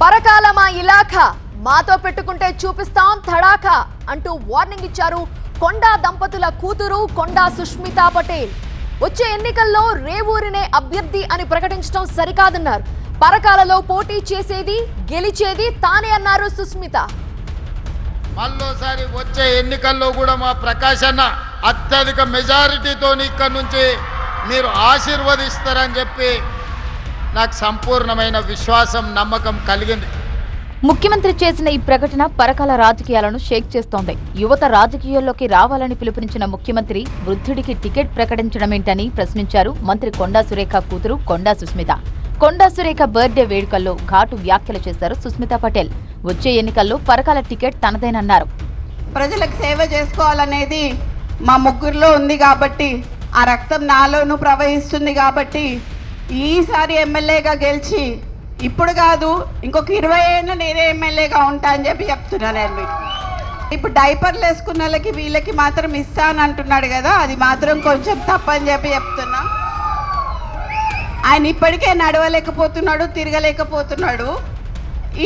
పరకాల మా ఇలాఖా మాతో పెట్టుకుంటే చూపిస్తాం తడాఖా అంటూ వార్నింగ్ ఇచ్చారు కొండా దంపతుల కూతురు కొండా సుష్మితా పటేల్. వచ్చే ఎన్నికల్లో రేవూరినే అభ్యర్థి అని ప్రకటించడం సరికాదన్నారు. పరకాలలో పోటీ చేసేది గెలిచేది తానే అన్నారు సుస్మిత. మళ్ళోసారి వచ్చే ఎన్నికల్లో కూడా మా ప్రకాష్ అన్న అత్యధిక మెజారిటీతో ఇక్కడ నుంచి మీరు ఆశీర్వదిస్తారని చెప్పి నాకు సంపూర్ణమైన విశ్వాసం నమ్మకం కలిగింది. ముఖ్యమంత్రి చేసిన ఈ ప్రకటన పరకాల రాజకీయాలను షేక్ చేస్తోంది. యువత రాజకీయాల్లోకి రావాలని పిలుపునిచ్చిన ముఖ్యమంత్రి వృద్ధుడికి టికెట్ ప్రకటించడమేంటని ప్రశ్నించారు మంత్రి కొండా సురేఖ కూతురు కొండా సుస్మిత. కొండా సురేఖ బర్త్డే వేడుకల్లో ఘాటు వ్యాఖ్యలు చేశారు సుస్మితా పటేల్. వచ్చే ఎన్నికల్లో పరకాల టికెట్ తనదేనన్నారు. ప్రజలకు సేవ చేసుకోవాలనేది మా ముగ్గురులో ఉంది కాబట్టి, ఆ రక్తం నాలోనూ ప్రవహిస్తుంది కాబట్టి ఈసారి ఎమ్మెల్యేగా గెలిచి ఇప్పుడు కాదు ఇంకొక 20 ఏళ్ళు నేనే ఎమ్మెల్యేగా ఉంటా అని చెప్పి చెప్తున్నాను. నేను ఇప్పుడు డైపర్లు వేసుకున్న వాళ్ళకి వీళ్ళకి మాత్రం ఇస్తాను అంటున్నాడు కదా, అది మాత్రం కొంచెం తప్పని చెప్పి చెప్తున్నా. ఆయన ఇప్పటికే నడవలేకపోతున్నాడు, తిరగలేకపోతున్నాడు.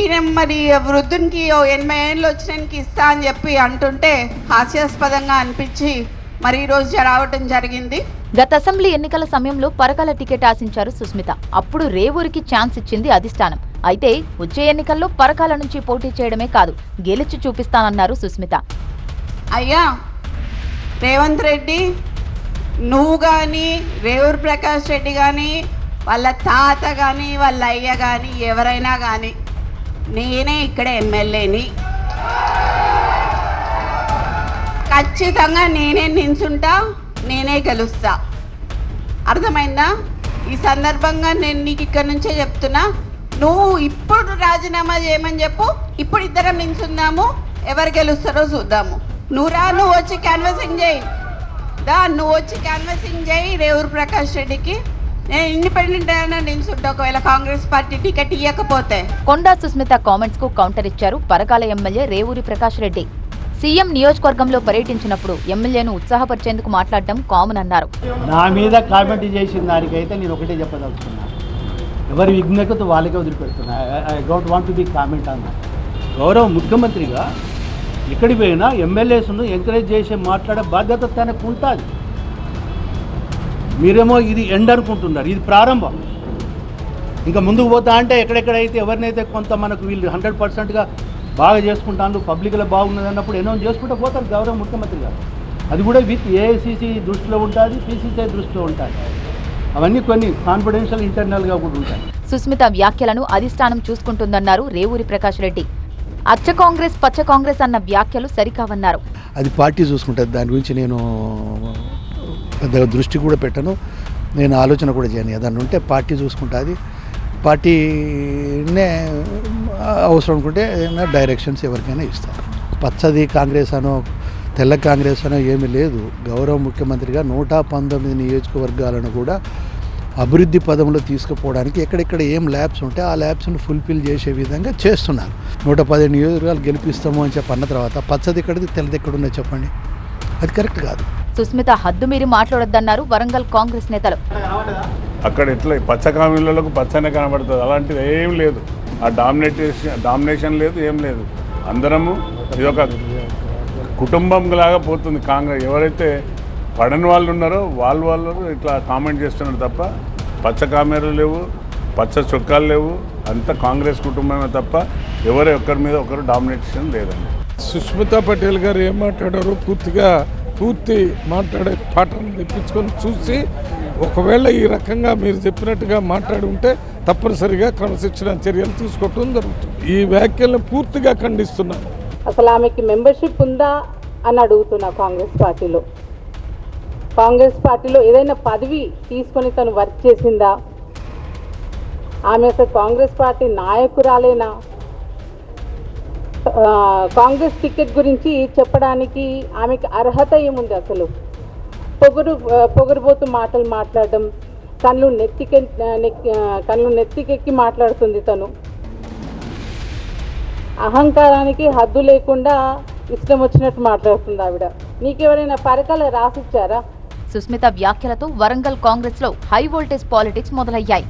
ఈయన మరి వృద్ధునికి 80 ఏళ్ళు వచ్చినానికి ఇస్తా అని చెప్పి అంటుంటే హాస్యాస్పదంగా అనిపించి మరి ఈరోజు రావటం జరిగింది. గత అసెంబ్లీ ఎన్నికల సమయంలో పరకాల టికెట్ ఆశించారు సుస్మిత. అప్పుడు రేవూరికి ఛాన్స్ ఇచ్చింది అధిష్టానం. అయితే వచ్చే ఎన్నికల్లో పరకాల నుంచి పోటీ చేయడమే కాదు గెలిచి చూపిస్తానన్నారు సుస్మిత. అయ్యా రేవంత్ రెడ్డి, నువ్వు కానీ రేవూరు ప్రకాష్ రెడ్డి కానీ వాళ్ళ తాత కానీ వాళ్ళ అయ్య కానీ ఎవరైనా కానీ నేనే ఇక్కడ ఎమ్మెల్యేని, ఖచ్చితంగా నేనే నించుంటా, నేనే గెలుస్తా. అర్థమైందా? ఈ సందర్భంగా నేను నీకు ఇక్కడ నుంచే చెప్తున్నా, నువ్వు ఇప్పుడు రాజీనామా చేయమని చెప్పు, ఇప్పుడు ఇద్దరం నించుందాము, ఎవరు గెలుస్తారో చూద్దాము. నువ్వు వచ్చి క్యాన్వాసింగ్ చేయి, నువ్వు వచ్చి క్యాన్వాసింగ్ చేయి రేవూరు ప్రకాష్ రెడ్డికి. నేను ఇండిపెండెంట్ అయినా నించుంటా ఒకవేళ కాంగ్రెస్ పార్టీ టికెట్ ఇవ్వకపోతే. కొండా సుస్మిత కామెంట్స్ కు కౌంటర్ ఇచ్చారు పరకాల ఎమ్మెల్యే రేవూరి ప్రకాష్ రెడ్డి. సీఎం నియోజకవర్గంలో పర్యటించినప్పుడు ఎమ్మెల్యేను ఉత్సాహపరిచేందుకు మాట్లాడడం కామన్ అన్నారు. నా మీద కామెంట్ చేసిన దానికైతే నేను ఒకటే చెప్పదలుచుకున్నా, ఎవరి విజ్ఞత వాళ్ళకే వదిలిపెడుతున్నా. I don't want to be comment అన్న. గౌరవ ముఖ్యమంత్రిగా ఎక్కడికి పోయినా ఎమ్మెల్యేస్ను ఎంకరేజ్ చేసి మాట్లాడే బాధ్యత తనకు ఉంటుంది. మీరేమో ఇది ఎండ్ అనుకుంటున్నారు, ఇది ప్రారంభం. ఇంకా ముందుకు పోతా అంటే ఎక్కడెక్కడైతే ఎవరినైతే కొంత మనకు వీళ్ళు 100%గా బాగా చేసుకుంటాను, పబ్లిక్లో బాగున్నది అన్నప్పుడు అనౌన్స్ చేసుకుంటూ పోతారు గౌరవ ముఖ్యమంత్రి గారు. అది కూడా విత్ ఏఐసిసి దృష్టిలో ఉంటుంది, పిసిసి దృష్టిలో ఉంటుంది. అవన్నీ కొన్ని కాన్ఫిడెన్షియల్ ఇంటర్నల్గా కూడా ఉంటాయి. సుస్మిత వ్యాఖ్యలను అధిష్టానం చూసుకుంటుందన్నారు రేవూరి ప్రకాష్ రెడ్డి. అచ్చ కాంగ్రెస్ పచ్చ కాంగ్రెస్ అన్న వ్యాఖ్యలు సరికావన్నారు. అది పార్టీ చూసుకుంటుంది, దాని గురించి నేను పెద్దగా దృష్టి కూడా పెట్టను, నేను ఆలోచన కూడా చేయను. ఏదన్నా ఉంటే పార్టీ చూసుకుంటుంది, పార్టీనే అవసరం అనుకుంటే ఏదైనా డైరెక్షన్స్ ఎవరికైనా ఇస్తారు. పచ్చది కాంగ్రెస్ అనో తెల్ల కాంగ్రెస్ అనో ఏమీ లేదు. గౌరవ ముఖ్యమంత్రిగా 119 నియోజకవర్గాలను కూడా అభివృద్ధి పదంలో తీసుకుపోవడానికి ఎక్కడెక్కడ ఏం ల్యాబ్స్ ఉంటే ఆ ల్యాబ్స్ను ఫుల్ఫిల్ చేసే విధంగా చేస్తున్నారు. 110 నియోజకవర్గాలు గెలిపిస్తాము అని చెప్పి అన్న తర్వాత పచ్చది ఎక్కడిది తెల్లది ఎక్కడున్నాయి చెప్పండి, అది కరెక్ట్ కాదు. సుస్మిత హద్దు మీరి మాట్లాడొద్దన్నారు వరంగల్ కాంగ్రెస్ నేతలు. అక్కడ ఇట్లా పచ్చ కామిళ్ళకు పచ్చనే కనబడుతుంది, అలాంటిది ఏం లేదు. ఆ డామినేషన్ లేదు, ఏం లేదు. అందరము ఇదొక కుటుంబం లాగా పోతుంది కాంగ్రెస్. ఎవరైతే పడని వాళ్ళు ఉన్నారో వాళ్ళు ఇట్లా కామెంట్ చేస్తున్నారు తప్ప పచ్చ కామెరలు లేవు, పచ్చ చొక్కాలు లేవు. అంతా కాంగ్రెస్ కుటుంబమే తప్ప ఎవరి ఒక్కరి మీద ఒకరు డామినేషన్ లేదండి. సుష్మితా పటేల్ గారు ఏం మాట్లాడారో పూర్తి మాట్లాడే పాఠం తెప్పించుకొని చూసి, ఒకవేళ ఈ రకంగా మీరు చెప్పినట్టుగా మాట్లాడి ఉంటే తప్పనిసరిగా క్రమశిక్షణ చర్యలు తీసుకోవటం జరుగుతుంది. ఈ వ్యాఖ్యలను పూర్తిగా ఖండిస్తున్నాను. అసలు ఆమెకి మెంబర్షిప్ ఉందా అని అడుగుతున్నా. కాంగ్రెస్ పార్టీలో ఏదైనా పదవి తీసుకొని తను వర్క్ చేసిందా? ఆమె అసలు కాంగ్రెస్ పార్టీ నాయకురాలేనా? కాంగ్రెస్ టికెట్ గురించి చెప్పడానికి ఆమెకి అర్హత ఏముంది? అసలు పొగరుబోతు మాటలు మాట్లాడడం, కళ్ళు నెత్తికెక్కి మాట్లాడుతుంది. తను అహంకారానికి హద్దు లేకుండా ఇష్టం వచ్చినట్టు మాట్లాడుతుంది ఆవిడ. నీకెవరైనా పరకాల రాసిచ్చారా? సుస్మిత వ్యాఖ్యలతో వరంగల్ కాంగ్రెస్ లో హై వోల్టేజ్ పాలిటిక్స్ మొదలయ్యాయి.